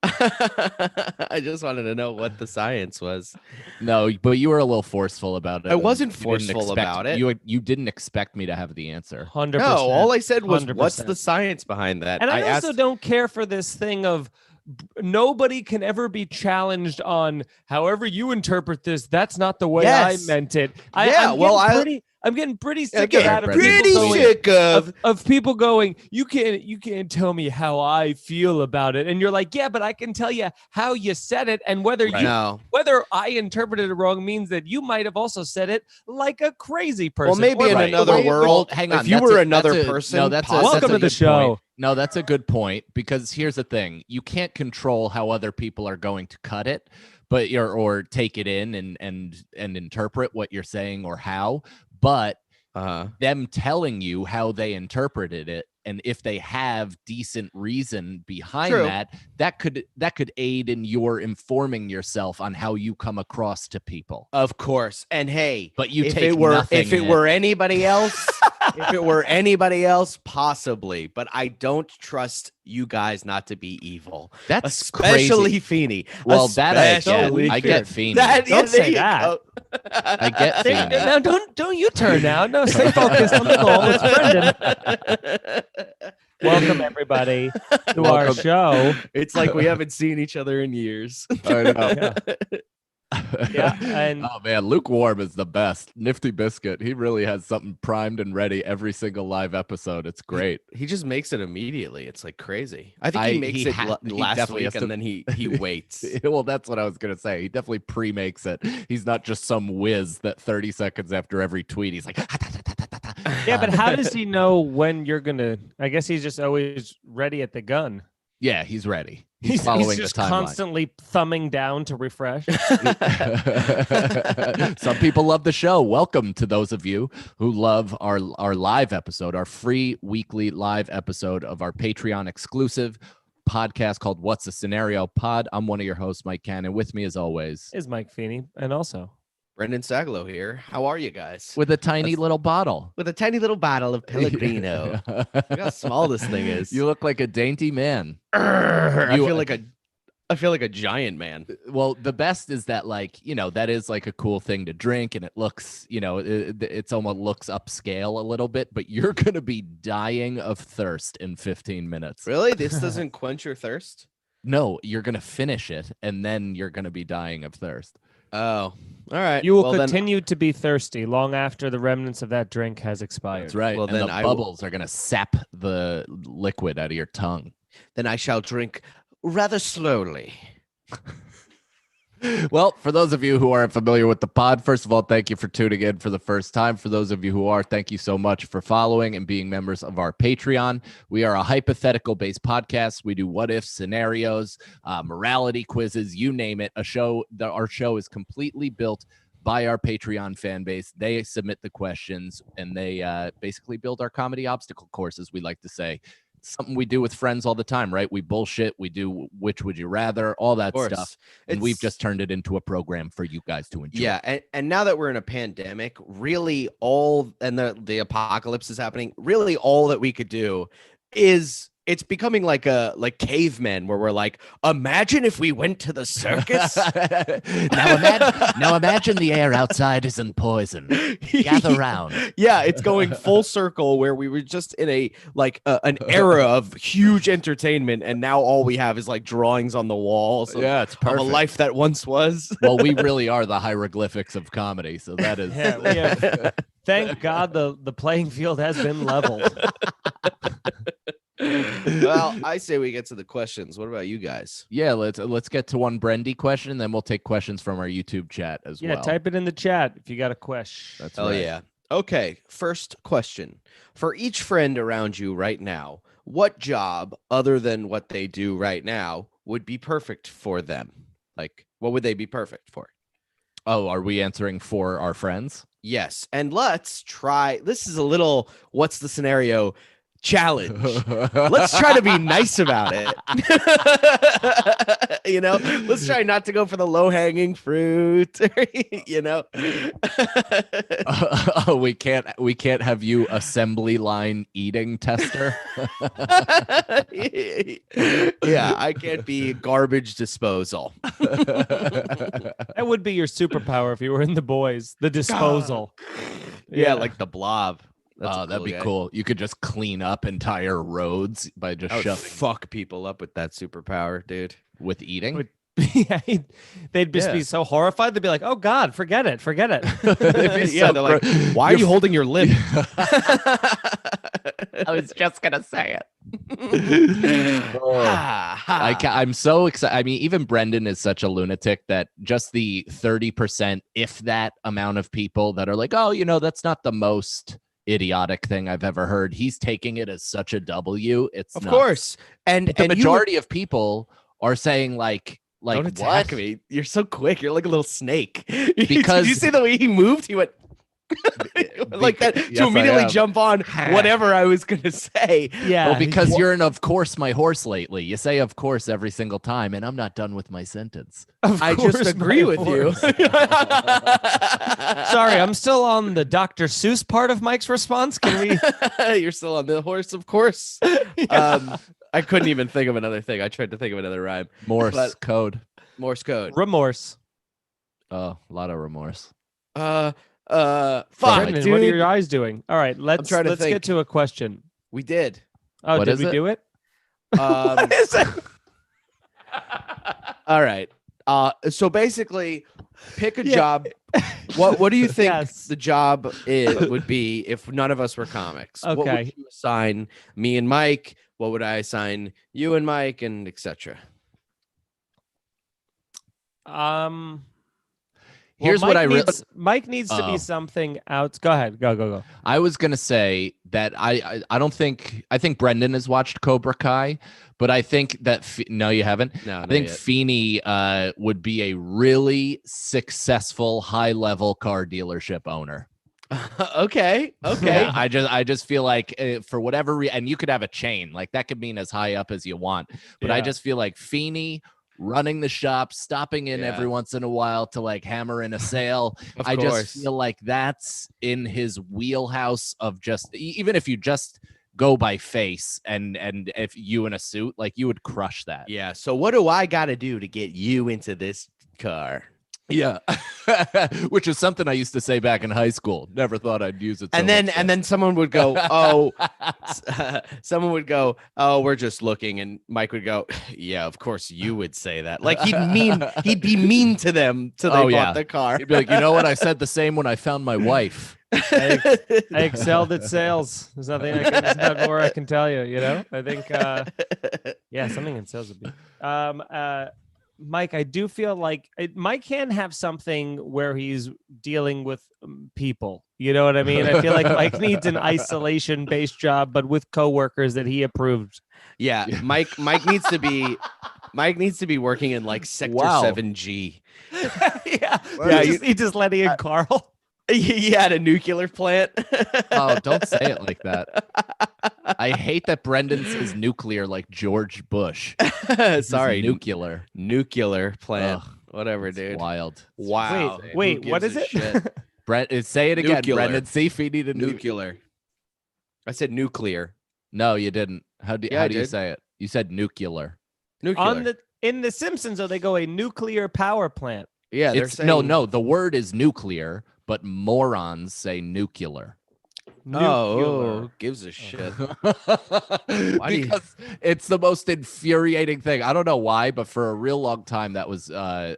I just wanted to know what the science was. No, but you were a little forceful about it. I wasn't You didn't forceful expect- about it. You didn't expect me to have the answer. 100%. No, all I said was, what's 100%. the science behind that? And I also asked, don't care for this thing of nobody can ever be challenged on however you interpret this. That's not the way Yes. I meant it. I'm getting pretty sick of getting that. Of pretty people going, sick of people going, you can't tell me how I feel about it. And you're like, yeah, but I can tell you how you said it, and whether whether I interpreted it wrong means that you might have also said it like a crazy person. Well, maybe in Right. another Well, world, hang on. if you that's were a- another that's a- person, no, that's a, possibly- Welcome that's a to the good show. point. No, that's a good point, because here's the thing: you can't control how other people are going to cut it, but or take it in and interpret what you're saying or how. But them telling you how they interpreted it, and if they have decent reason behind True. that could aid in your informing yourself on how you come across to people. Of course. And hey, But you if take it were nothing if it in. were anybody else, possibly. But I don't trust you guys not to be evil. That's Especially crazy. Feeney. Well, that Especially I get Feeney. Don't say that. I get Say- Feeney. now, don't you turn now. No, stay focused on the goal. It's Brendan. Welcome everybody to our Welcome. show. It's like we haven't seen each other in years. I know. Yeah, and oh man, Lukewarm is the best. Nifty Biscuit. He really has something primed and ready every single live episode. It's great. He just makes it immediately. It's like crazy. I think he makes he it last definitely week has to- and then he waits. Well, that's what I was gonna say. He definitely pre-makes it. He's not just some whiz that 30 seconds after every tweet, he's like, yeah, but how does he know when you're gonna? I guess he's just always ready at the gun. yeah, he's ready. He's following just the timeline. constantly thumbing down to refresh. Some people love the show. Welcome to those of you who love our live episode, our free weekly live episode of our Patreon exclusive podcast called What's the Scenario Pod. I'm one of your hosts, Mike Cannon. With me as always, Is Mike Feeney, and also Brendan Saglow here. How are you guys? with a tiny little bottle. With a tiny little bottle of Pellegrino. Look how small this thing is. You look like a dainty man. I feel like a giant man. Well, the best is that, like, you know, that is like a cool thing to drink, and it looks, you know, it's almost looks upscale a little bit, but you're going to be dying of thirst in 15 minutes. Really? This doesn't quench your thirst? No, you're going to finish it, and then you're going to be dying of thirst. Oh, all right. you will Well, then- continue to be thirsty long after the remnants of that drink has expired. That's right. Well, and then the I will- bubbles are going to sap the liquid out of your tongue. Then I shall drink rather slowly. Well, for those of you who aren't familiar with the pod, first of all, thank you for tuning in for the first time. For those of you who are, thank you so much for following and being members of our Patreon. We are a hypothetical-based podcast. We do what-if scenarios, morality quizzes, you name it. Our show is completely built by our Patreon fan base. They submit the questions, and they basically build our comedy obstacle course, as we like to say. Something we do with friends all the time, right? We bullshit, we do which would you rather, all that stuff. And we've just turned it into a program for you guys to enjoy. Yeah, and now that we're in a pandemic, really the apocalypse is happening, really all that we could do is it's becoming like cavemen, where we're like, imagine if we went to the circus. now imagine the air outside isn't poison. Gather round. Yeah, it's going full circle, where we were just in an era of huge entertainment, and now all we have is like drawings on the walls. Yeah, it's Of perfect. a life that once was. Well, we really are the hieroglyphics of comedy, so that is. Yeah, we have, thank God the playing field has been leveled. Well, I say we get to the questions. What about you guys? Yeah, let's get to one Brendy question, then we'll take questions from our YouTube chat as Yeah, well. type it in the chat if you got a question. That's Oh right. yeah. Okay, first question. For each friend around you right now, what job other than what they do right now would be perfect for them? Like, what would they be perfect for? Oh, are we answering for our friends? Yes. And let's try, this is a little, what's the scenario challenge. Let's try to be nice about it. Let's try not to go for the low-hanging fruit. We can't have you assembly line eating tester. Yeah, I can't be garbage disposal. That would be your superpower if you were in The Boys, the disposal. Yeah, like the Blob. That'd be cool. You could just clean up entire roads by just shoving. Fuck people up with that superpower, dude. With eating? Yeah, they'd just be so horrified. They'd be like, "Oh God, forget it." They're like, "Why are you holding your lip?" I was just gonna say it. I'm so excited. I mean, even Brendan is such a lunatic that just the 30%, if that amount of people that are like, "Oh, that's not the most idiotic thing I've ever heard." He's taking it as such a W. It's of nuts. course, and the majority of people are saying like don't attack me. You're so quick. You're like a little snake. Because did you see the way he moved? He went like that to immediately jump on whatever I was gonna say. Yeah. Well, because you're an "of course my horse" lately. You say "of course" every single time, and I'm not done with my sentence. I just agree with you. Sorry, I'm still on the Dr. Seuss part of Mike's response. Can we? You're still on the horse, of course. I couldn't even think of another thing. I tried to think of another rhyme. Morse code. Remorse. Oh, a lot of remorse. Fuck, Brendan, dude. what are your eyes doing? All right, let's think. get to a question. We did. Oh, What did is we it? do it? What is it? All right. So basically, pick a job. What do you think the job would be if none of us were comics? Okay. What would you assign me and Mike? What would I assign you and Mike, and etc.? Here's what Mike needs to be something out. Go ahead. Go. I was gonna say that I think Brendan has watched Cobra Kai, but I think that no, you haven't. No, I think Feeney would be a really successful high-level car dealership owner. Okay. Yeah, I just feel like for whatever reason, and you could have a chain, like that could mean as high up as you want, but I just feel like Feeney running the shop, stopping in every once in a while to like hammer in a sale. I just feel like that's in his wheelhouse of just, even if you just go by face and if you in a suit, like you would crush that. Yeah. So what do I got to do to get you into this car? Yeah. Which is something I used to say back in high school. Never thought I'd use it. And then someone would go, "Oh," someone would go, "Oh, we're just looking." And Mike would go, "Yeah, of course you would say that." Like he'd be mean to them till they bought the car. He'd be like, "You know what? I said the same when I found my wife." I excelled at sales. There's nothing more I can tell you. I think, something in sales would be. Mike, I do feel like Mike can have something where he's dealing with people. You know what I mean? I feel like Mike needs an isolation-based job, but with coworkers that he approved. Yeah, Mike needs to be working in like Sector 7G. He just let in Carl. He had a nuclear plant. Oh, don't say it like that. I hate that Brendan says nuclear like George Bush. Sorry, nuclear plant. Whatever, dude. Wild. Wow. Wait, what is it? Say it again, Nuclear. Brendan. See if he needed nuclear. I said nuclear. No, you didn't. How do you say it? You said nuclear. In The Simpsons, though, they go a nuclear power plant. Yeah, they're saying no. The word is nuclear, but morons say nuclear. Oh, gives a shit. Because it's the most infuriating thing. I don't know why, but for a real long time, that was a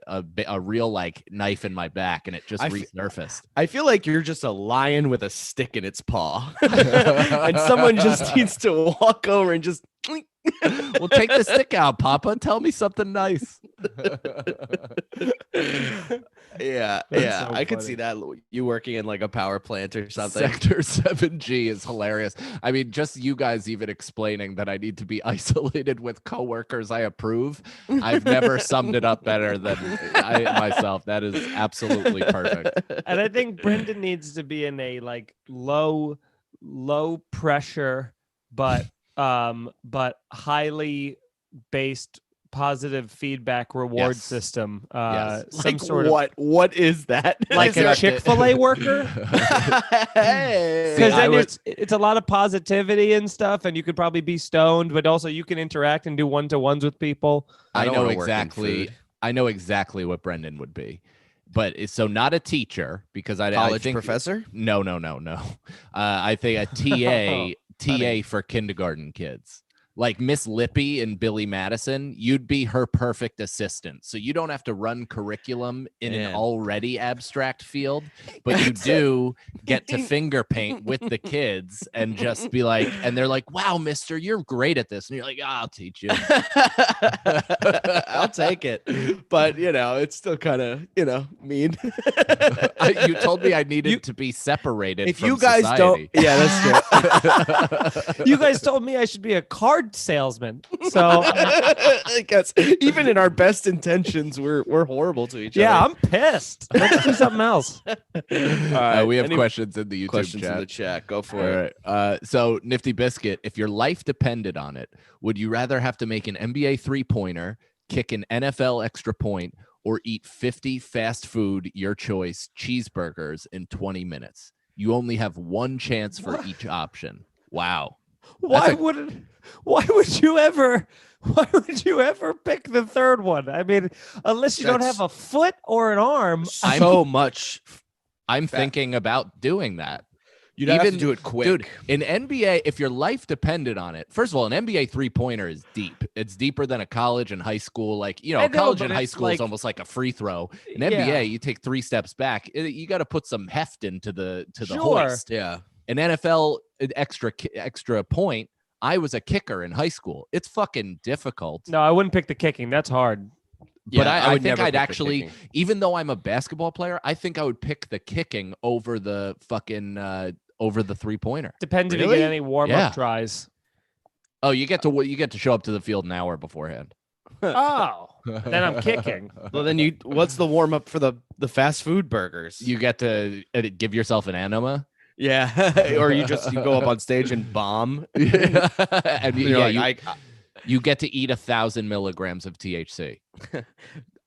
real like knife in my back, and it just resurfaced. I feel like you're just a lion with a stick in its paw, and someone just needs to walk over and just. Well, take the stick out, Papa, and tell me something nice. Yeah, so I could funny. see that you working in like a power plant or something. Sector 7G is hilarious. I mean, just you guys even explaining that I need to be isolated with coworkers I approve. I've never summed it up better than myself. That is absolutely perfect. And I think Brendan needs to be in a like low pressure but highly based positive feedback reward Yes. system. Yes. Some Like sort what is that? like Is a there- Chick-fil-A worker. Hey. Because I then it's a lot of positivity and stuff, and you could probably be stoned, but also you can interact and do one-to-ones with people. I don't know wanna work in exactly. food. I know exactly what Brendan would be, but so not a teacher because I College think professor? No. I think a TA for kindergarten kids. Like Miss Lippy and Billy Madison, you'd be her perfect assistant. So you don't have to run curriculum in an Man. already abstract field, but you do get to finger paint with the kids and just be like, and they're like, wow, mister, you're great at this. And you're like, I'll teach you. I'll take it. But, it's still kind of, mean. You told me I needed to be separated If from you guys society. don't, yeah, that's true. You guys told me I should be a card salesman. So I guess even in our best intentions, we're horrible to each yeah, other. I'm pissed. Let's do something else. All right, We have any questions in the YouTube questions chat. in the chat. Go for All it. right. So Nifty Biscuit, if your life depended on it, would you rather have to make an NBA three-pointer, kick an NFL extra point, or eat 50 fast food, your choice, cheeseburgers in 20 minutes? You only have one chance for each option. Wow. Why would you ever pick the third one? I mean, unless you don't That's- have a foot or an arm. So much. I'm Fat. thinking about doing that. You'd have to Even- do it quick. Dude, in NBA, if your life depended on it, first of all, an NBA three-pointer is deep. It's deeper than a college and high school. Like, I know, college but and high it's school is like- almost like a free throw. In Yeah. NBA, you take 3 steps back. You got to put some heft into the Sure. hoist. Yeah. An NFL extra point. I was a kicker in high school. It's fucking difficult. No, I wouldn't pick the kicking. That's hard. But I would think never I'd pick the actually, kicking. even though I'm a basketball player, I think I would pick the kicking over the fucking over the three-pointer. Depends if you Really? get any warm-up Yeah. tries. Oh, you get to show up to the field an hour beforehand. Oh, then I'm kicking. Well, then what's the warm up for the fast food burgers? You get to give yourself an enema. Yeah. Or you go up on stage and bomb. And You're yeah, like, you get to eat 1,000 milligrams of THC.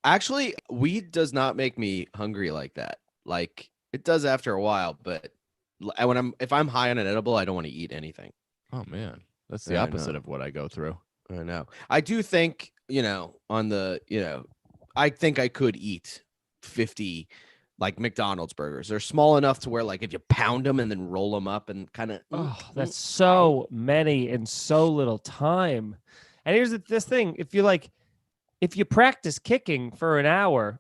actually, weed does not make me hungry like that. Like it does after a while, but if I'm high on an edible, I don't want to eat anything. Oh man, that's the Yeah, I opposite know. of what I go through. I know. I do think, I think I could eat 50 like McDonald's burgers. They're small enough to where like if you pound them and then roll them up and kind of Oh, that's so many in so little time. And here's this thing: if you practice kicking for an hour,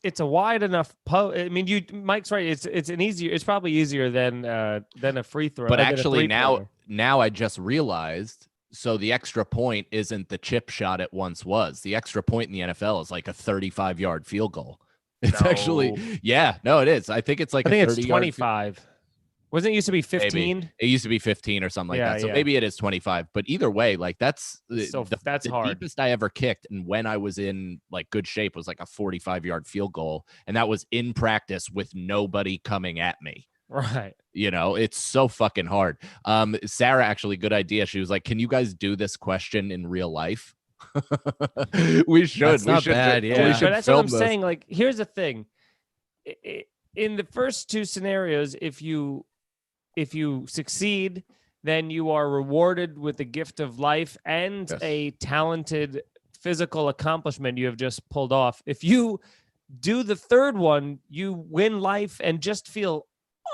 it's a wide enough I mean, Mike's right. It's probably easier than a free throw. But than a actually, three-pointer. now I just realized. So the extra point isn't the chip shot it once was. The extra point in the NFL is like a 35-yard field goal. It's actually, it is. I think it's like I think a it's 30-yard 25. Wasn't it used to be 15? It used to be 15 or something like Yeah, that. So yeah. maybe it is 25. But either way, like that's That's the hard. deepest I ever kicked, and when I was in like good shape, was like a 45-yard field goal, and that was in practice with nobody coming at me. Right. It's so fucking hard. Sarah, actually, good idea. She was like, "Can you guys do this question in real life?" We should. That's not bad, yeah. We But should that's what film I'm this. saying. Like, here's the thing: in the first two scenarios, if you succeed, then you are rewarded with the gift of life and Yes. a talented physical accomplishment you have just pulled off. If you do the third one, you win life and just feel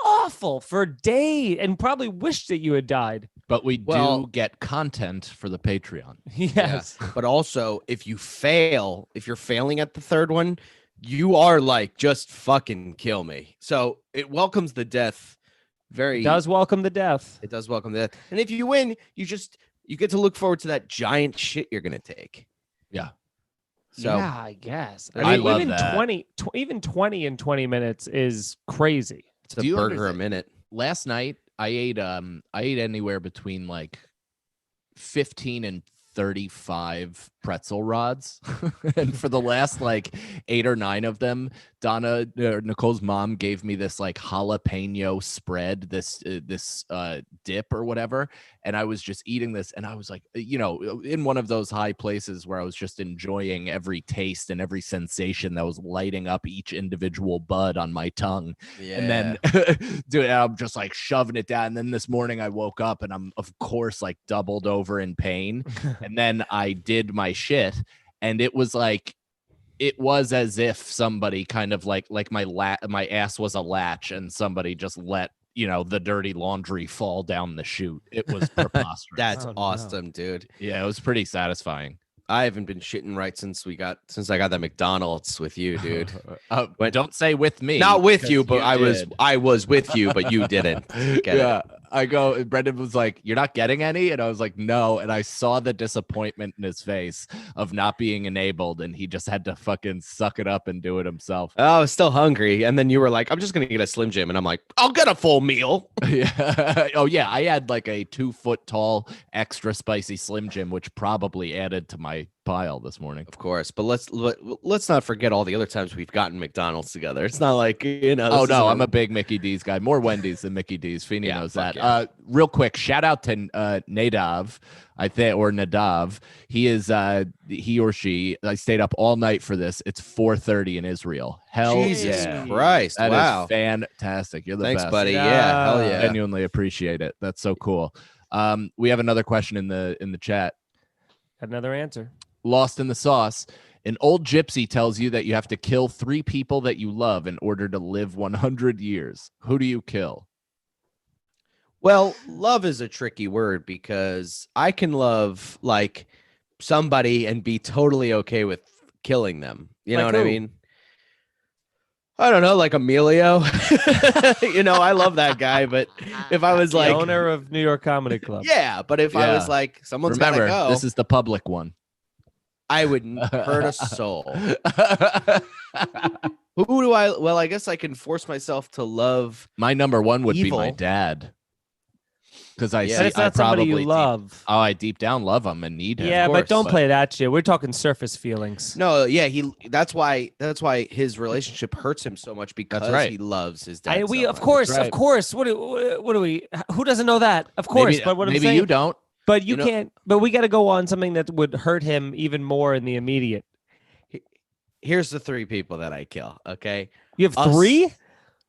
awful for a day and probably wish that you had died. But we Well- do get content for the Patreon. Yes. But also, if you're failing at the third one, you are like, just fucking kill me. So it welcomes the death. It does welcome the death. It does welcome the death. And if you win, you get to look forward to that giant shit you're gonna take. Yeah. So yeah, I guess. I love even that. 20 in 20 minutes is crazy. it's a Do you burger a understand- minute. Last night I ate anywhere between like 15 and 35 pretzel rods. And for the last like 8 or 9 of them, Nicole's mom gave me this like jalapeno spread, this dip or whatever. And I was just eating this, and I was like, in one of those high places where I was just enjoying every taste and every sensation that was lighting up each individual bud on my tongue. Yeah. And then dude, I'm just like shoving it down. And then this morning I woke up and I'm of course like doubled over in pain. And then I did my shit, and it was as if somebody kind of like my ass was a latch and somebody just let the dirty laundry fall down the chute. It was preposterous. That's awesome, dude. Yeah, it was pretty satisfying. I haven't been shitting right since I got that McDonald's with you, dude. Don't say with me. Not with you, but I was with you, but you didn't. Brendan was like, "You're not getting any?" And I was like, "No." And I saw the disappointment in his face of not being enabled, and he just had to fucking suck it up and do it himself. Oh, I was still hungry. And then you were like, "I'm just going to get a Slim Jim." And I'm like, "I'll get a full meal." Yeah. Oh yeah. I had like a 2 foot tall extra spicy Slim Jim, which probably added to my pile this morning. Of course, but let's not forget all the other times we've gotten McDonald's together. It's not like Oh no, I'm a big Mickey D's guy. More Wendy's than Mickey D's. Feeney knows that. Yeah. Real quick, shout out to Nadav, I think, or Nadav. He is he or she. I stayed up all night for this. It's 4:30 in Israel. Hell, Jesus Christ! That is fantastic. You're the Thanks, best. buddy. Yeah, hell yeah. Genuinely appreciate it. That's so cool. We have another question in the chat. Another answer. Lost in the sauce. An old gypsy tells you that you have to kill 3 people that you love in order to live 100 years. Who do you kill? Well, love is a tricky word because I can love like somebody and be totally okay with killing them. You know what I mean? I don't know, like Emilio. I love that guy, but if I was the like owner of New York Comedy Club. Yeah, but if I was like someone's Remember, gotta go, this is the public one. I wouldn't hurt a soul. Who do I? Well, I guess I can force myself to love. My number one would evil. be my dad, because But it's not somebody you love. I deep down love him and need him. Yeah, but don't play that shit. We're talking surface feelings. No, yeah, that's why his relationship hurts him so much because he loves his dad. Of course. What do we? Who doesn't know that? Of course, but what I'm saying, maybe you don't. But you can't. But we got to go on something that would hurt him even more in the immediate. Here's the 3 people that I kill. Okay, you have 3.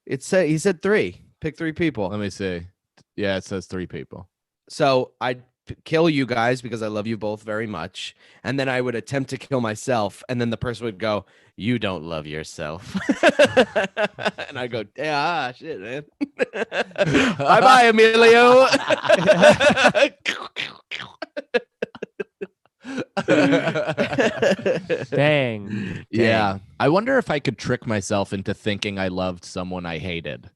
He said 3. Pick 3 people. Let me see. Yeah, it says 3 people. So I'd kill you guys because I love you both very much, and then I would attempt to kill myself, and then the person would go, "You don't love yourself," and I go, "Yeah, shit, man." Bye, Emilio. Dang. Yeah. I wonder if I could trick myself into thinking I loved someone I hated.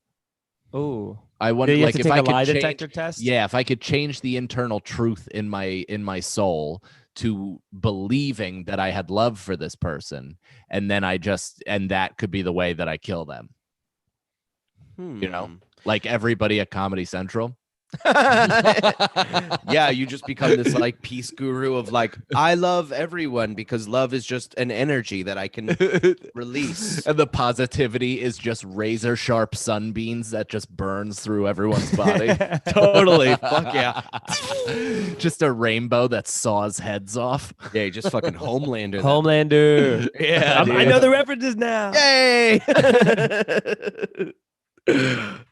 Ooh. I wonder, like, if I could take a lie detector test. Yeah, if I could change the internal truth in my soul to believing that I had love for this person, and then that could be the way that I kill them. Like everybody at Comedy Central. Yeah, you just become this like peace guru of like, I love everyone because love is just an energy that I can release, and the positivity is just razor sharp sunbeams that just burns through everyone's body. Totally. Fuck yeah. Just a rainbow that saws heads off. Yeah, you just fucking Homelander. Yeah, I know the references now. Yay.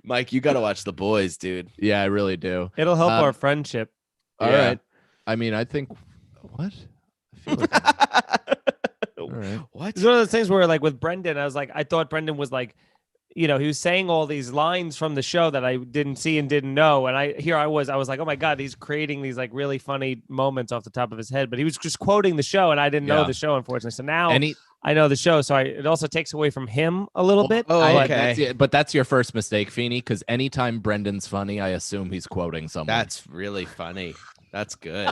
Mike, you gotta watch The Boys, dude. Yeah, I really do. It'll help our friendship. All right. I mean, I think what? I feel like all right. What? It's one of those things where, like, with Brendan, I thought Brendan was like, he was saying all these lines from the show that I didn't see and didn't know, and I was like, oh my god, he's creating these like really funny moments off the top of his head, but he was just quoting the show, and I didn't know the show, unfortunately. So now I know the show, so it also takes away from him a little bit. Oh, okay. But that's your first mistake, Feeney, because anytime Brendan's funny, I assume he's quoting someone. That's really funny. That's good.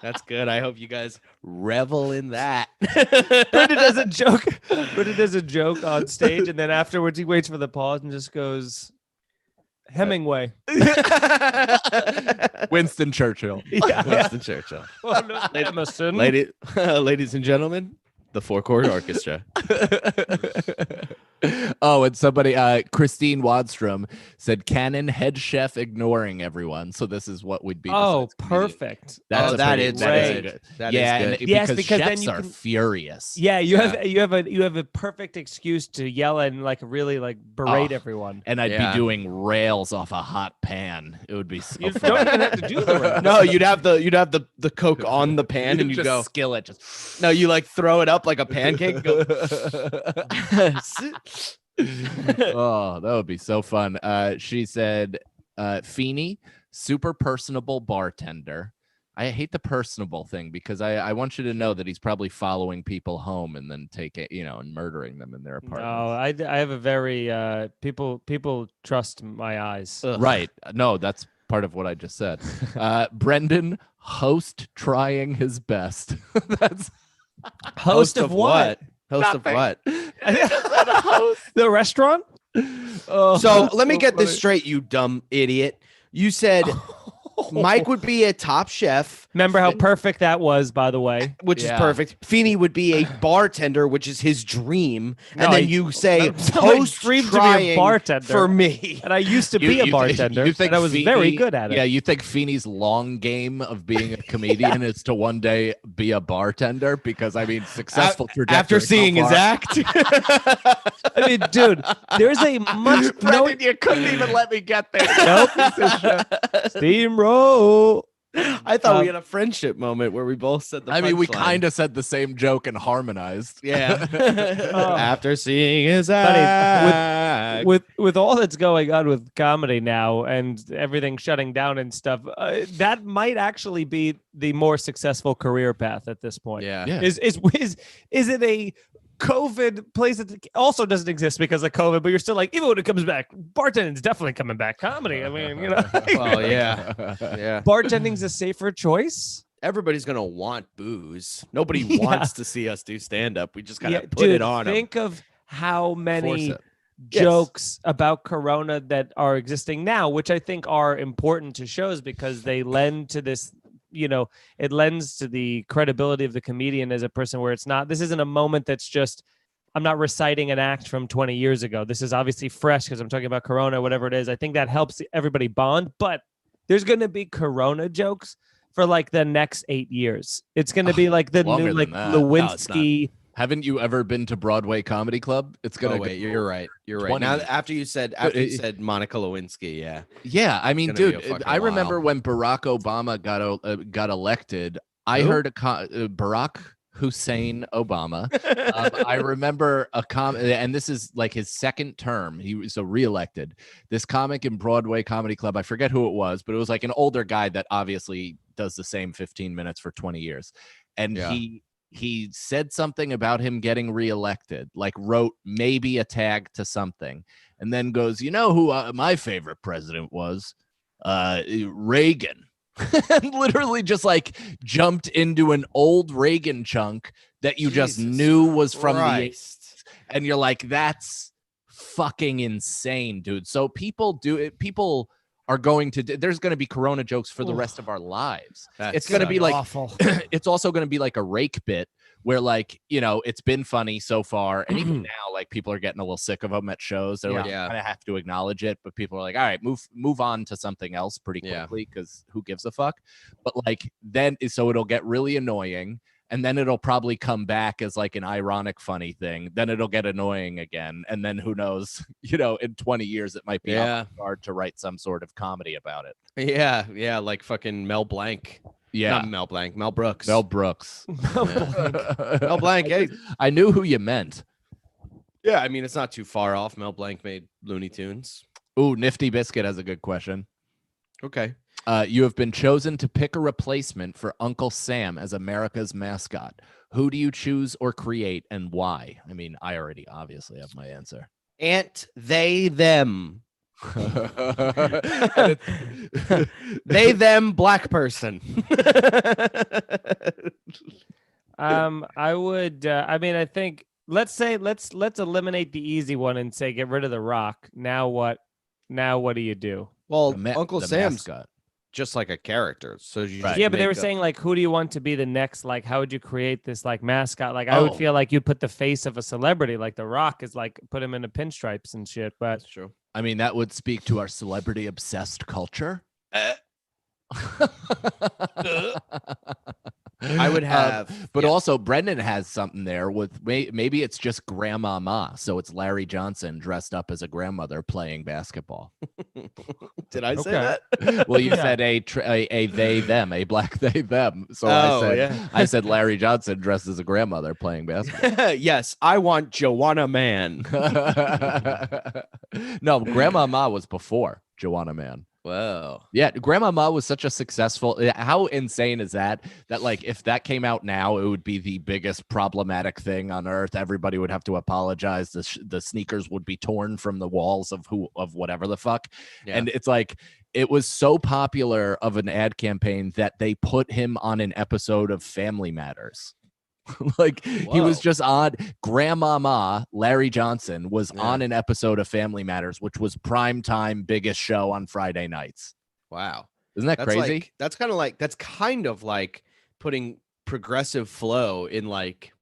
That's good. I hope you guys revel in that. Brendan does a joke. Brendan does a joke on stage, and then afterwards he waits for the pause and just goes, Hemingway. Winston Churchill. Yeah. Winston Churchill. Oh, no, Emerson. Ladies and gentlemen, the Four Chord Orchestra. Oh, and somebody, Christine Wadstrom said, "Canon head chef ignoring everyone." So this is what we'd be. Oh, besides comedian. perfect. That's that pretty- is that is great. good. That yeah, is and good. Yes, because because then chefs you are can- furious. Yeah, you have a perfect excuse to yell and like really like berate Oh, everyone. And I'd Yeah. be doing rails off a hot pan. It would be so You fun. don't even have to do the rails. No, you'd have the Coke on the pan, and you just go. skillet. Just No, you like throw it up like a pancake. Go. Oh, that would be so fun. She said, Feeney, super personable bartender. I hate the personable thing because I want you to know that he's probably following people home and then and murdering them in their apartments. No, I have a very people trust my eyes. Ugh. Right. No, that's part of what I just said. Brendan, host trying his best. That's Host of what? Host of Nothing. what? The restaurant? oh, So that's let me so get this funny. straight, you dumb idiot. You said Mike would be a top chef, Remember how perfect that was, by the way. which Yeah. is perfect. Feeney would be a bartender, which is his dream. No, and then I- you say That's not my host dream to be a trying bartender. for me. And I used to be a bartender, and I was very good at it. Yeah, you think Feeney's long game of being a comedian is to one day be a bartender? Because I mean, successful trajectory. After seeing so his far. act. I mean, dude, there's a much no Brendan, you couldn't even let me get there. Nope. steamroll. I thought we had a friendship moment where we both said the I mean, we punchline. kind of said the same joke and harmonized. Yeah. Oh. After seeing his Buddy, act. With all that's going on with comedy now and everything shutting down and stuff, that might actually be the more successful career path at this point. Yeah. Yeah. Is it a COVID place that also doesn't exist because of COVID, but you're still like, even when it comes back, bartending's definitely coming back. Comedy, I mean, you know, Well, yeah. Yeah. bartending's a safer choice. Everybody's gonna want booze. Nobody Yeah. wants to see us do stand up. We just gotta Yeah, put dude, it on 'em. Think of how many Force it. Yes. jokes about Corona that are existing now, which I think are important to shows because they lend to this, it lends to the credibility of the comedian as a person where this isn't a moment that's just, I'm not reciting an act from 20 years ago. This is obviously fresh because I'm talking about Corona, whatever it is. I think that helps everybody bond, but there's going to be Corona jokes for like the next 8 years. It's going to be like the longer new, than like that. No, it's Lewinsky. Haven't you ever been to Broadway Comedy Club? It's gonna Oh wait, you're right. You're right. 20 Now years. after you said Monica Lewinsky, yeah. Yeah, I mean, Gonna be a dude, fucking I remember while. when Barack Obama got elected. I Who? heard Barack Hussein Obama. I remember and this is like his second term. He was reelected. This comic in Broadway Comedy Club. I forget who it was, but it was like an older guy that obviously does the same 15 minutes for 20 years, and Yeah. he said something about him getting reelected, like wrote maybe a tag to something, and then goes, you know who my favorite president was? Reagan. And literally just like jumped into an old Reagan chunk that you just Jesus knew was from the 80s. Christ. And you're like, that's fucking insane, dude. So people are going to, there's going to be Corona jokes for the rest of our lives. It's going to be like, awful. it's also going to be like a rake bit where like, it's been funny so far. And even now, like people are getting a little sick of them at shows. They're like, Yeah. kind of have to acknowledge it. But people are like, all right, move on to something else pretty Yeah. quickly because who gives a fuck? But like then, so it'll get really annoying. And then it'll probably come back as like an ironic, funny thing. Then it'll get annoying again. And then who knows, in 20 years, it might be Yeah. hard to write some sort of comedy about it. Yeah, like fucking Mel Blanc. Yeah. Not Mel Blanc, Mel Brooks. Mel Brooks. Mel Blanc, hey. I knew who you meant. Yeah, I mean it's not too far off. Mel Blanc made Looney Tunes. Ooh, Nifty Biscuit has a good question. Okay. You have been chosen to pick a replacement for Uncle Sam as America's mascot. Who do you choose or create and why? I mean, I already obviously have my answer. Ant, they, them. And They, them, black person. I would. I mean, I think let's eliminate the easy one and say get rid of the Rock. Now what? now what do you do? Well, Uncle the Sam's mascot. just like a character. So you Right. just Yeah, but they were make saying like, who do you want to be the next? Like, how would you create this like mascot? Like, I would feel like you put the face of a celebrity, like The Rock is like put him in the pinstripes and shit. But That's true. I mean, that would speak to our celebrity obsessed culture. I would have, but also Brendan has something there with maybe it's just Grandmama, so it's Larry Johnson dressed up as a grandmother playing basketball. Did I say that? Well, you said a they them, a black they them. So I said Larry Johnson dressed as a grandmother playing basketball. Yes, I want Joanna Man. No, Grandmama was before Joanna Man. Whoa. Yeah, Grandmama was such a successful. How insane is that? That like if that came out now, it would be the biggest problematic thing on earth. Everybody would have to apologize. The sneakers would be torn from the walls of whatever the fuck. Yeah. And it's like it was so popular of an ad campaign that they put him on an episode of Family Matters. Like he was just on. Grandmama Larry Johnson was on an episode of Family Matters, which was primetime biggest show on Friday nights. Wow. Isn't that crazy? That's kind of like putting Progressive Flow in like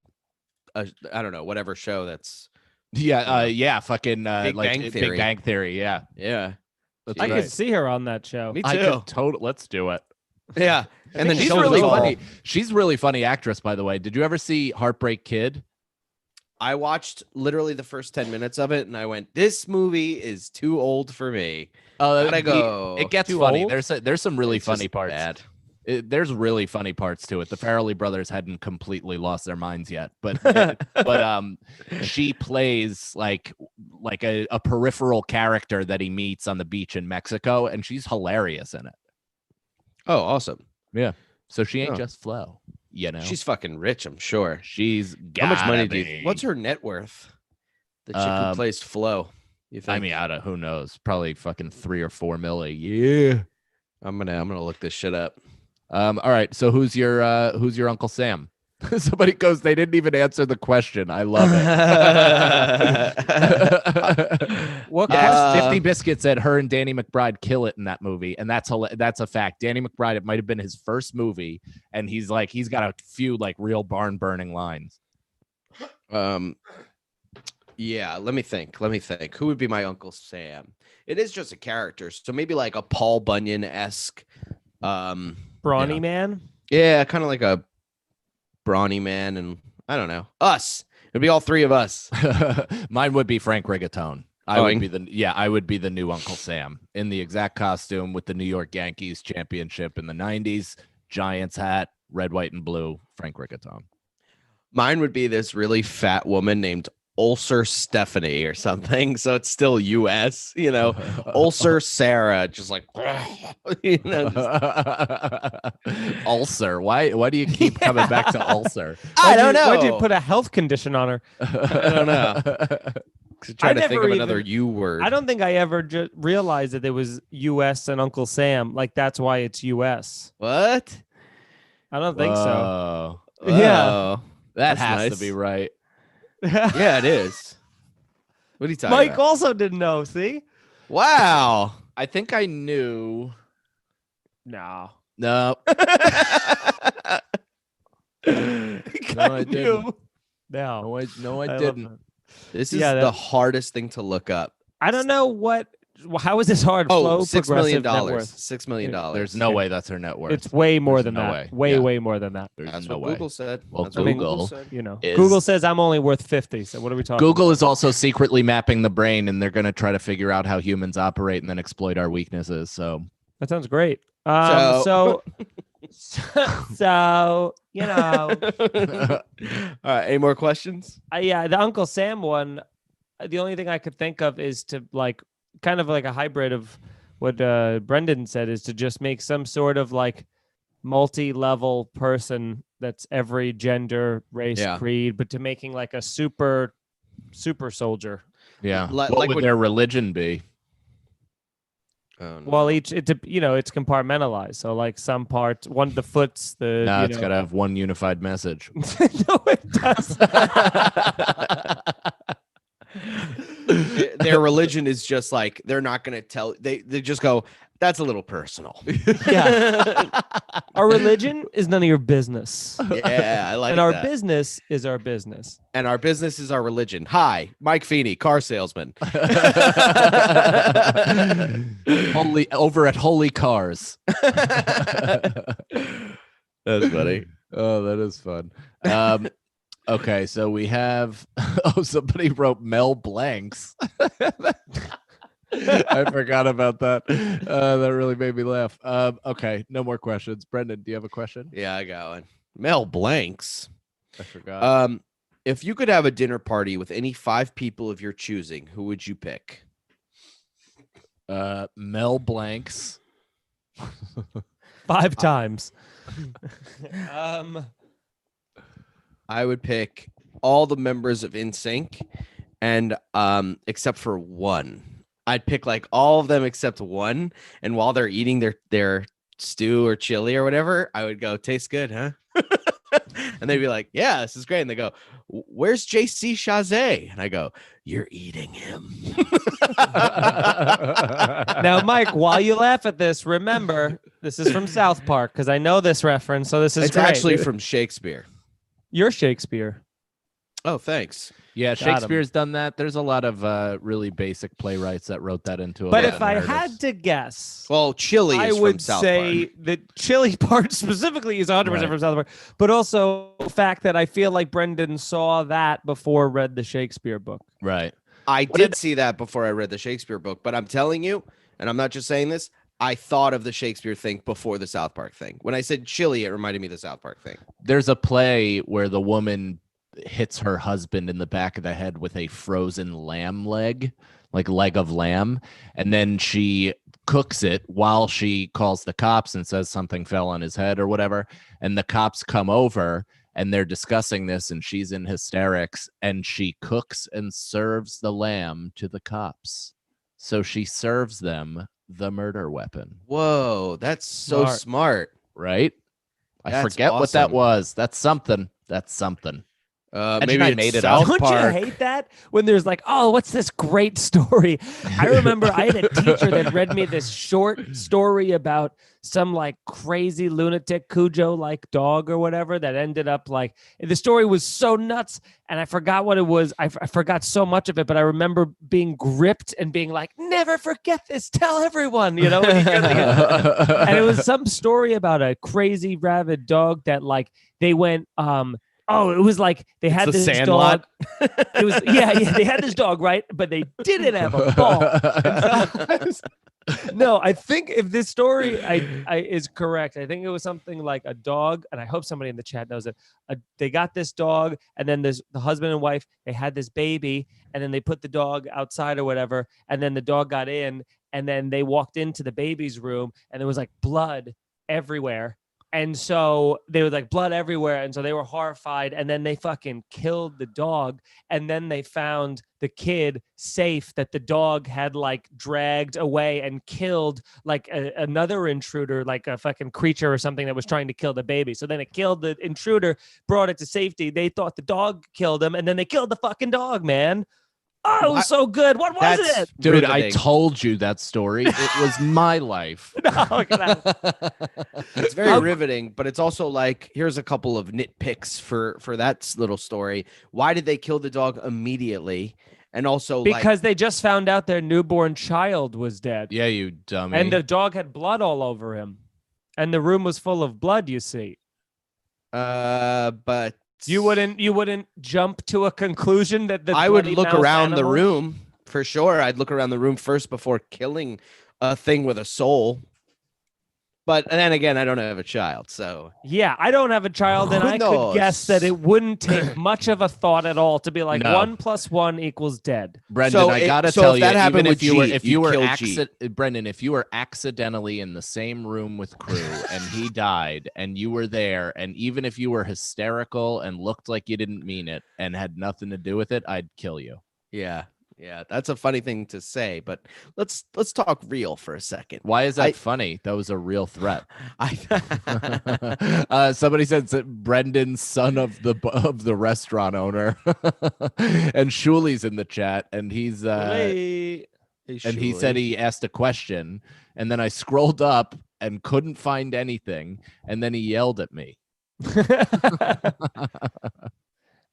I don't know, whatever show that's fucking Big Bang Theory. Big Bang Theory, yeah. I could see her on that show. Me too. Let's do it. Yeah. And then she's really funny. She's a really funny actress, by the way. Did you ever see Heartbreak Kid? I watched literally the first 10 minutes of it, and I went, "This movie is too old for me." Gotta go. It gets too funny. Old? There's some really It's funny just parts. bad. There's really funny parts to it. The Farrelly brothers hadn't completely lost their minds yet, but she plays like a peripheral character that he meets on the beach in Mexico, and she's hilarious in it. Oh, awesome. Yeah. So she ain't just Flo, you know. She's fucking rich, I'm sure. She's How much money do you? What's her net worth? The chick who plays Flo. You think? I mean, who knows? Probably fucking 3 or 4 milli. Yeah. I'm gonna look this shit up. All right. So who's your Uncle Sam? Somebody goes, they didn't even answer the question. I love it. What? 50 Biscuit said her and Danny McBride kill it in that movie, and that's a fact. Danny McBride, it might have been his first movie, and he's got a few like real barn burning lines. Yeah, let me think. Who would be my Uncle Sam? It is just a character, so maybe like a Paul Bunyan-esque Brawny man. Yeah, kind of like a brawny man, and I don't know, us. It'd be all three of us. Mine would be Frank Rigatone. I would be the new Uncle Sam in the exact costume with the New York Yankees championship in the 90s, Giants hat, red, white, and blue. Frank Rigatone. Mine would be this really fat woman named Ulcer Stephanie or something. So it's still U.S., Ulcer Sarah, just like, Ulcer. Why do you keep coming back to ulcer? I don't know. Why'd you put a health condition on her? I don't know. Trying to think of another U word. I don't think I ever realized that there was U.S. and Uncle Sam. Like that's why it's U.S. What? I don't think so. Yeah, that has to be right. Yeah, it is. What are you talking Mike about? also didn't know. See? Wow. I think I knew. No. No. I didn't. No, I didn't. This is the hardest thing to look up. I don't know what. How is this hard? Oh, Flo $6 million. Progressive net worth. $6 million. There's no way that's her net worth. It's way more than no that. way. Way more than that. There's That's no what way. Google said. Well, That's what Google said. Google says I'm only worth 50. So what are we talking? Google is also secretly mapping the brain, and they're going to try to figure out how humans operate and then exploit our weaknesses. So that sounds great. So All right. Any more questions? The Uncle Sam one. The only thing I could think of is to like kind of like a hybrid of what Brendan said is to just make some sort of like multi-level person that's every gender, race, creed, but to making like a super soldier. Yeah. What would their religion be? Oh, no. Well, it's compartmentalized. So like some parts, the foot's the. No, it's got to have one unified message. No, it doesn't. their religion is just like they're not going to tell. They just go. That's a little personal. Yeah. Our religion is none of your business. Yeah, I like and our that. business is our business. And our business is our religion. Hi, Mike Feeney, car salesman. Over at Holy Cars. That's funny. Oh, that is fun. Okay, so we have somebody wrote Mel Blancs. I forgot about that. That really made me laugh. Okay, no more questions. Brendan, do you have a question? Yeah, I got one. Mel Blancs. I forgot. If you could have a dinner party with any 5 people of your choosing, who would you pick? Mel Blancs. 5 times. I would pick all the members of NSYNC, and except for one. I'd pick like all of them except one, and while they're eating their stew or chili or whatever, I would go, "Tastes good, huh?" And they'd be like, "Yeah, this is great." And they go, "Where's JC Chazé?" And I go, "You're eating him." Now, Mike, while you laugh at this, remember this is from South Park because I know this reference. So this is It's great. actually from Shakespeare. You're Shakespeare. Oh, thanks. Yeah, Got 'em. Shakespeare's done that. There's a lot of really basic playwrights that wrote that into a But lot if of I narratives. had to guess, Well, chili I is from would South say Park. the chili part specifically is 100% Right. from South Park, but also the fact that I feel like Brendan saw that before read the Shakespeare book. Right. I did see that before I read the Shakespeare book, but I'm telling you, and I'm not just saying this, I thought of the Shakespeare thing before the South Park thing. When I said chili, it reminded me of the South Park thing. There's a play where the woman hits her husband in the back of the head with a frozen lamb leg, like leg of lamb, and then she cooks it while she calls the cops and says something fell on his head or whatever, and the cops come over and they're discussing this and she's in hysterics, and she cooks and serves the lamb to the cops. So she serves them the murder weapon. Whoa, that's so smart. Right? I That's forget what that awesome. was. That's something. Maybe I it's made it South up. Don't Park. you hate that when there's like, oh, what's this great story? I remember I had a teacher that read me this short story about some like crazy lunatic Cujo like dog or whatever that ended up like the story was so nuts and I forgot what it was. I forgot so much of it, but I remember being gripped and being like, never forget this. Tell everyone, you know. And it was some story about a crazy rabid dog that like they went oh, it was like they had this Sandlot. dog. It was yeah, they had this dog, right? But they didn't have a ball. No, I think if this story I is correct, I think it was something like a dog, and I hope somebody in the chat knows it. They got this dog, and then there's the husband and wife. They had this baby, and then they put the dog outside or whatever, and then the dog got in, and then they walked into the baby's room, and there was like blood everywhere. And so they were like blood everywhere. And so they were horrified. And then they fucking killed the dog. And then they found the kid safe that the dog had like dragged away and killed like another intruder, like a fucking creature or something that was trying to kill the baby. So then it killed the intruder, brought it to safety. They thought the dog killed him. And then they killed the fucking dog, man. Oh, it was so good. What was it? Dude, I riveting. told you that story. It was my life. No, It's very riveting, but it's also like, here's a couple of nitpicks for that little story. Why did they kill the dog immediately? And also because they just found out their newborn child was dead. Yeah, you dummy. And the dog had blood all over him. And the room was full of blood, you see. But you wouldn't jump to a conclusion that I would look around the animal? room for sure. I'd look around the room first before killing a thing with a soul. But and then again, I don't have a child, so yeah, I don't have a child, and Who I knows? could guess that it wouldn't take much of a thought at all to be like No. 1 + 1 = dead. Brendan, So I it- gotta so tell if you, that happened even with if you were G, if you'd you were kill G. Brendan, if you were accidentally in the same room with Crew and he died and you were there, and even if you were hysterical and looked like you didn't mean it and had nothing to do with it, I'd kill you. yeah. Yeah, that's a funny thing to say, but let's talk real for a second. Why is that funny? That was a real threat. I Somebody said Brendan, son of the restaurant owner, and Shuli's in the chat, and he's he said he asked a question, and then I scrolled up and couldn't find anything, and then he yelled at me.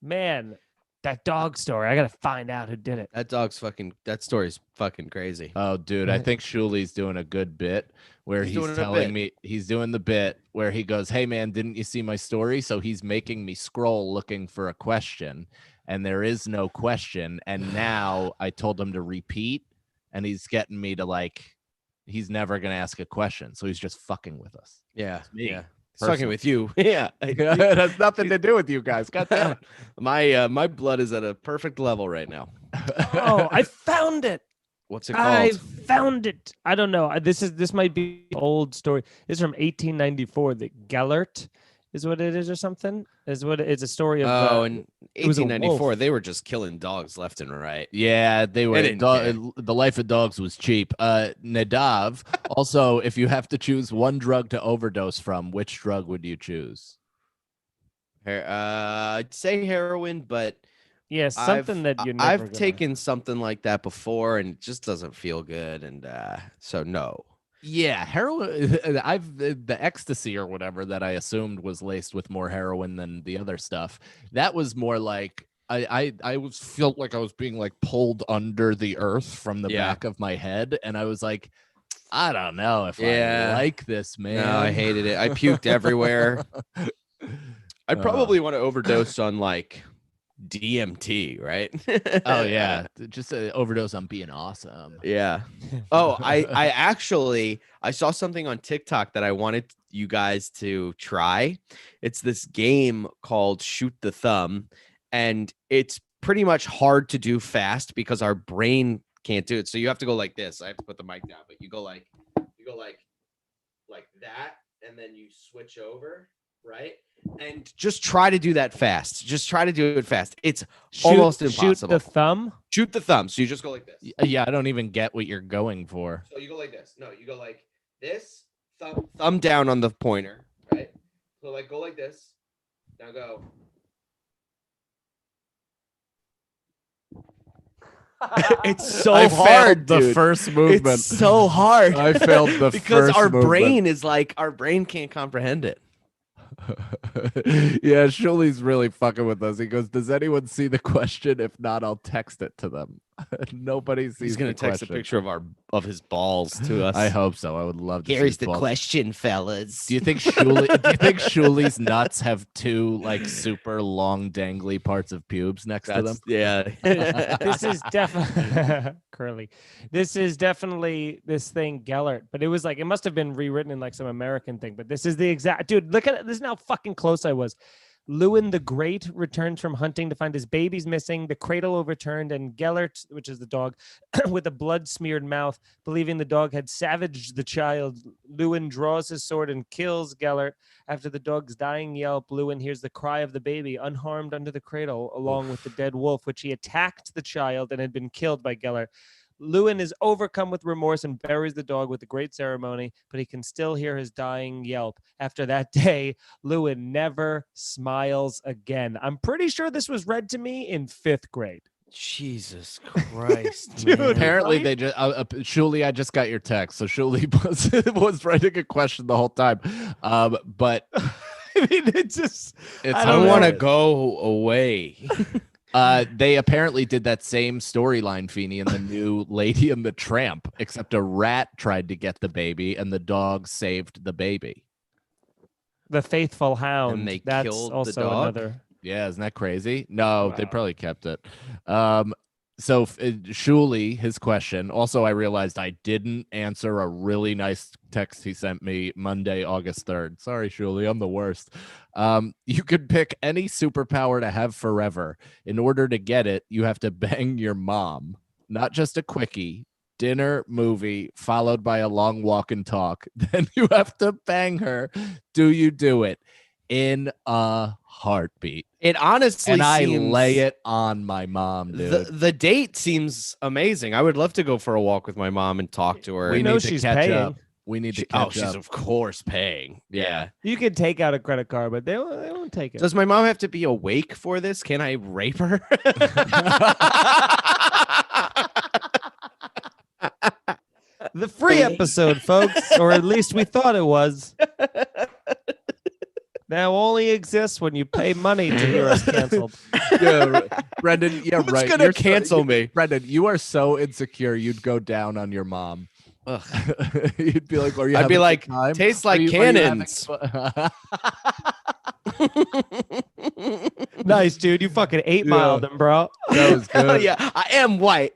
Man, that dog story. I gotta find out who did it. That story's fucking crazy. Oh, dude, I think Shuli's doing a good bit where he's telling me he's doing the bit where he goes, "Hey man, didn't you see my story?" So he's making me scroll looking for a question, and there is no question. And now I told him to repeat, and he's getting me to he's never gonna ask a question, so he's just fucking with us. Yeah, yeah. He's fucking with you. Yeah. It has nothing to do with you guys. God damn it. My blood is at a perfect level right now. Oh, I found it. What's it called? I found it. I don't know. This might be an old story. This is from 1894. The Gellert is what it is, or something. It's a story of. In 1894, they were just killing dogs left and right. Yeah, they were. The life of dogs was cheap. Nadav. Also, if you have to choose one drug to overdose from, which drug would you choose? I'd say heroin, but yeah, something that you're never I've taken something like that before, and it just doesn't feel good, and so no. Yeah, heroin. The ecstasy or whatever that I assumed was laced with more heroin than the other stuff. That was more like I felt like I was being pulled under the earth from the back of my head, and I was like, I don't know if I like this, man. No, I hated it. I puked everywhere. I'd probably want to overdose on DMT, right? Oh yeah, just an overdose on being awesome. Yeah. Oh, I saw something on TikTok that I wanted you guys to try. It's this game called Shoot the Thumb, and it's pretty much hard to do fast because our brain can't do it. So you have to go like this. I have to put the mic down, but you go like that, and then you switch over, right? And just try to do that fast. Just try to do it fast. It's almost impossible. Shoot the thumb? Shoot the thumb. So you just go like this. Yeah, I don't even get what you're going for. So you go like this. No, you go like this. Thumb down on the pointer, right? So go like this. Now go. It's so hard, the dude. first movement. It's so hard. I failed the because first our movement. brain is our brain can't comprehend it. Yeah, Shuli's really fucking with us. He goes, "Does anyone see the question? If not, I'll text it to them." Nobody sees. He's gonna text a picture of his balls to us. I hope so. I would love to. Here's see the balls. question, fellas. Do you think Shuli's nuts have two super long dangly parts of pubes next to them? Yeah. This is definitely curly. This is definitely this thing Gellert, but it was it must have been rewritten in some American thing. But this is the exact dude. Look at it. This is how fucking close I was. Lewin the Great returns from hunting to find his babies missing, the cradle overturned, and Gellert, which is the dog, with a blood-smeared mouth, believing the dog had savaged the child. Lewin draws his sword and kills Gellert. After the dog's dying yelp, Lewin hears the cry of the baby, unharmed under the cradle, along with the dead wolf, which he attacked the child and had been killed by Gellert. Lewin is overcome with remorse and buries the dog with a great ceremony, but he can still hear his dying yelp. After that day, Lewin never smiles again. I'm pretty sure this was read to me in 5th grade. Jesus Christ, dude! Man. Apparently, they just Shuli. I just got your text, so Shuli was writing a question the whole time. But I mean, I don't want to go away. They apparently did that same storyline, Feeney, in the new Lady and the Tramp, except a rat tried to get the baby and the dog saved the baby. The Faithful Hound. And they That's killed also the dog? another. Yeah, isn't that crazy? No, Wow. They probably kept it. So Shuli, his question. Also, I realized I didn't answer a really nice text he sent me Monday, August 3rd. Sorry, Shuli, I'm the worst. You could pick any superpower to have forever. In order to get it, you have to bang your mom. Not just a quickie. Dinner, movie, followed by a long walk and talk. Then you have to bang her. Do you do it? in a heartbeat. It honestly And I seems, lay it on my mom, dude. the date seems amazing. I would love to go for a walk with my mom and talk to her. We know need to she's catch paying. up. We need to catch she's up. of course paying. Yeah. You can take out a credit card, but they won't take it. Does my mom have to be awake for this? Can I rape her? The free episode, folks, or at least we thought it was. Now only exists when you pay money to hear us canceled. Yeah, Brendan. Yeah, Who's right. gonna You're cancel me? Brendan, you are so insecure. You'd go down on your mom. Ugh. You'd be like, "Are you?" I'd be having a like, good time? tastes Are like you having cannons. fun?" Nice, dude. You fucking 8 miled him, bro. That was good. Oh, yeah, I am white.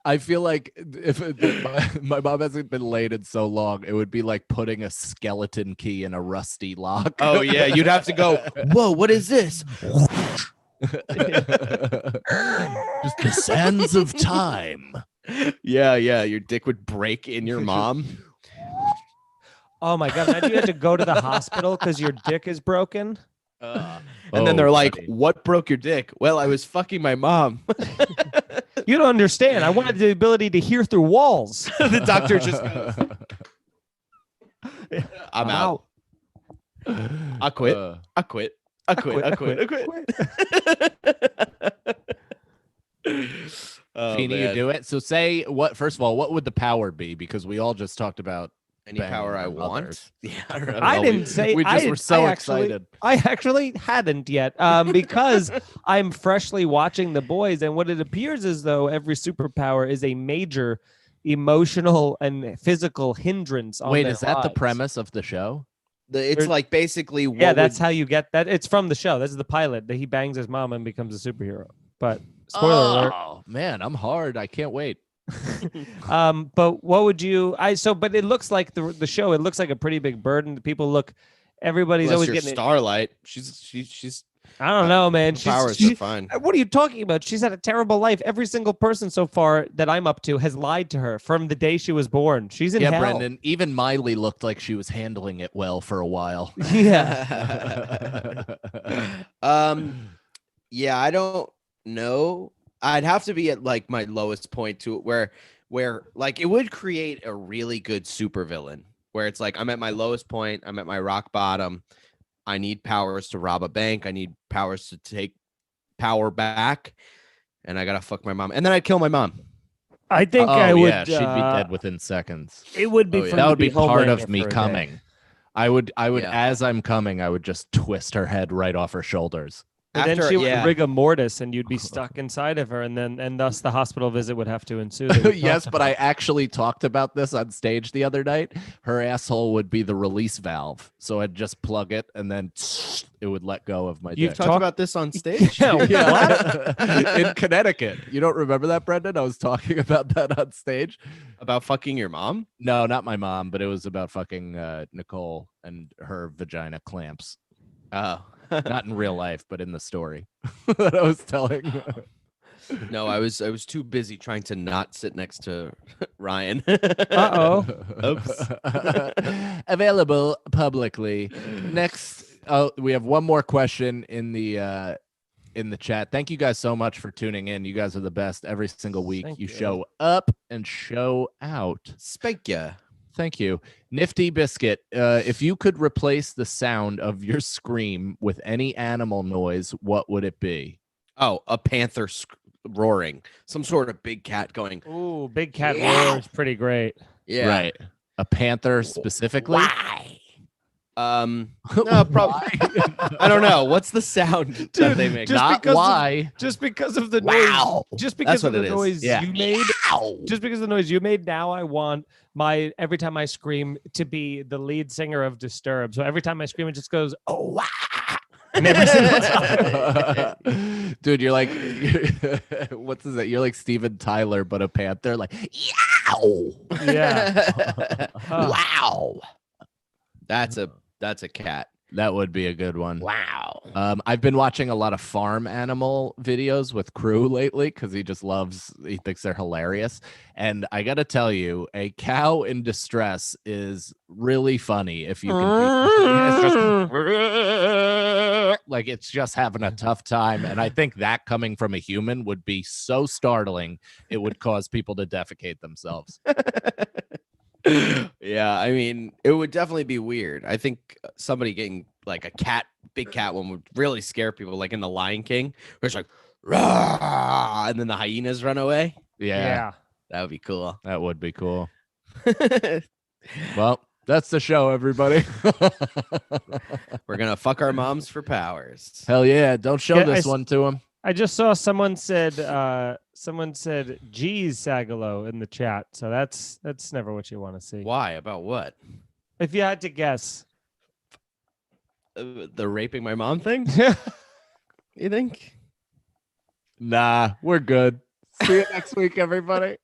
I feel like if my mom hasn't been laid in so long, it would be like putting a skeleton key in a rusty lock. Oh yeah, you'd have to go. Whoa, what is this? Just the sands of time. Yeah, your dick would break in your mom. Oh my god! Imagine you had to go to the hospital because your dick is broken. And then they're like, buddy. "What broke your dick?" Well, I was fucking my mom. You don't understand. I wanted the ability to hear through walls. The doctor just goes, "I'm out. I quit. Uh, I quit. I quit. I quit. I quit." Oh, Feeney, you man. do it. So say what? First of all, what would the power be? Because we all just talked about Any banging power I our want. mothers. Yeah, I don't I know. didn't say. We just I, were so I actually- excited. I actually hadn't yet, because I'm freshly watching The Boys, and what it appears as though every superpower is a major emotional and physical hindrance. On Wait, their is that the lives. premise of the show? It's There's- like basically what Yeah, that's would- how you get that. It's from the show. This is the pilot that he bangs his mom and becomes a superhero. But spoiler alert. Oh man, I'm hard. I can't wait. But what would you? But it looks like the show. It looks like a pretty big burden. People look. Everybody's unless always you're getting. Starlight. She's I don't know, man. powers She's, are fine. what are you talking about? She's had a terrible life. Every single person so far that I'm up to has lied to her from the day she was born. She's in Yeah, hell. Brendan. Even Miley looked like she was handling it well for a while. Yeah. Yeah, I don't know. I'd have to be at like my lowest point to where like it would create a really good supervillain where it's like I'm at my lowest point, I'm at my rock bottom. I need powers to rob a bank, I need powers to take power back, and I gotta fuck my mom. And then I'd kill my mom. I think Oh, I would. yeah, she'd be dead within seconds. It would be. Oh, yeah. fun That to would be part Homelander of me for a day. coming. I would Yeah. as I'm coming, I would just twist her head right off her shoulders. And then After- she would yeah. rigor mortis, and you'd be stuck inside of her, and thus the hospital visit would have to ensue. that we Yes, talked but I about. actually talked about this on stage the other night. Her asshole would be the release valve, so I'd just plug it, and then it would let go of my You've dick. Talked Talk- about this on stage. Yeah, what? Yeah. In Connecticut. You don't remember that, Brendan? I was talking about that on stage. About fucking your mom? No, not my mom, but it was about fucking Nicole and her vagina clamps. Oh. Not in real life, but in the story that I was telling. No, I was too busy trying to not sit next to Ryan. Uh-oh. Oops. Available publicly. Next, we have one more question in the chat. Thank you guys so much for tuning in. You guys are the best every single week. Thank You you. show up and show out. Spank ya. Thank you. Nifty Biscuit, if you could replace the sound of your scream with any animal noise, what would it be? Oh, a panther roaring. Some sort of big cat going. Ooh, big cat Yeah. roar is pretty great. Yeah. Right. A panther specifically? Why? No, probably. I don't know. What's the sound that they make? just Not because of- why. Just because of the Wow. noise. Just because That's of what the it is. noise Yeah. you made. Just because of the noise you made. Now I want my every time I scream to be the lead singer of Disturbed. So every time I scream, it just goes, oh wow. And every single time. Dude, you're like, what's that? You're like Steven Tyler, but a panther. Like, yow! Yeah. Wow. That's a cat. That would be a good one. Wow. I've been watching a lot of farm animal videos with Crew lately because he thinks they're hilarious. And I got to tell you, a cow in distress is really funny if you can. It's just having a tough time. And I think that coming from a human would be so startling, it would cause people to defecate themselves. Yeah, I mean, it would definitely be weird. I think somebody getting like a big cat one would really scare people, like in The Lion King, where it's like, rah, and then the hyenas run away. Yeah. That would be cool. That would be cool. Well, that's the show, everybody. We're going to fuck our moms for powers. Hell yeah. Don't show this one to them. I just saw someone said geez, Sagalo in the chat. So that's never what you want to see. Why? About what? If you had to guess. The raping my mom thing? You think? Nah, we're good. See you next week, everybody.